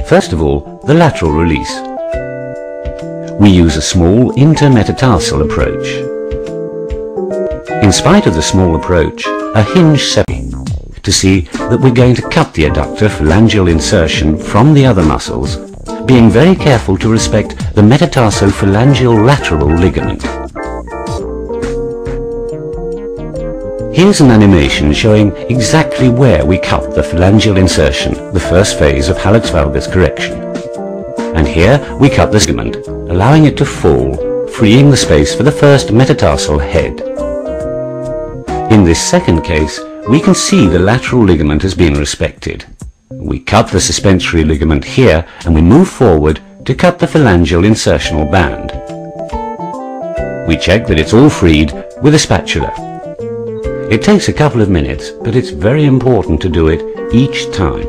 First of all, the lateral release. We use a small intermetatarsal approach. In spite of the small approach, a hinge separates to see that we're going to cut the adductor phalangeal insertion from the other muscles, being very careful to respect the metatarsophalangeal lateral ligament. Here's an animation showing exactly where we cut the phalangeal insertion, the first phase of hallux valgus correction. And here we cut the ligament, allowing it to fall, freeing the space for the first metatarsal head. In this second case, we can see the lateral ligament has been respected. We cut the suspensory ligament here, and we move forward to cut the phalangeal insertional band. We check that it's all freed with a spatula. It takes a couple of minutes, but it's very important to do it each time.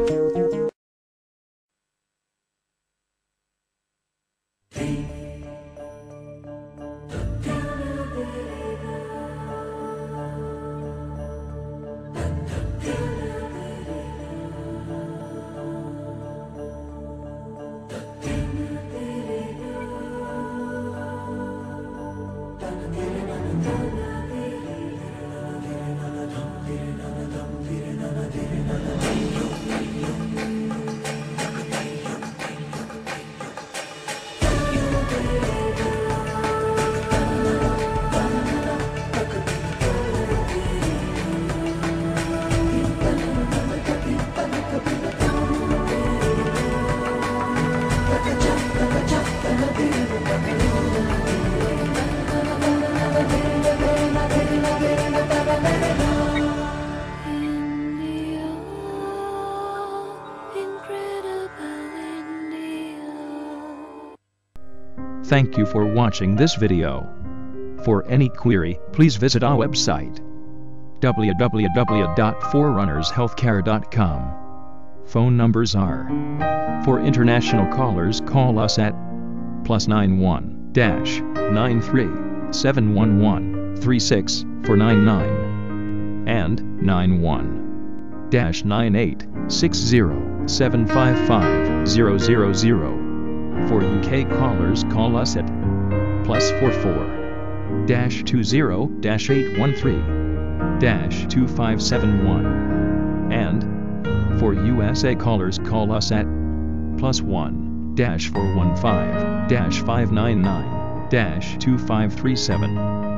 Thank you for watching this video. For any query, please visit our website www.forerunnershealthcare.com. Phone numbers are: for international callers, call us at +91 -93 711 36 499 and 91 -98 60 755 000. For UK callers, call us at +44 -20 813 2571, and for USA callers, call us at +1 -415 599 2537.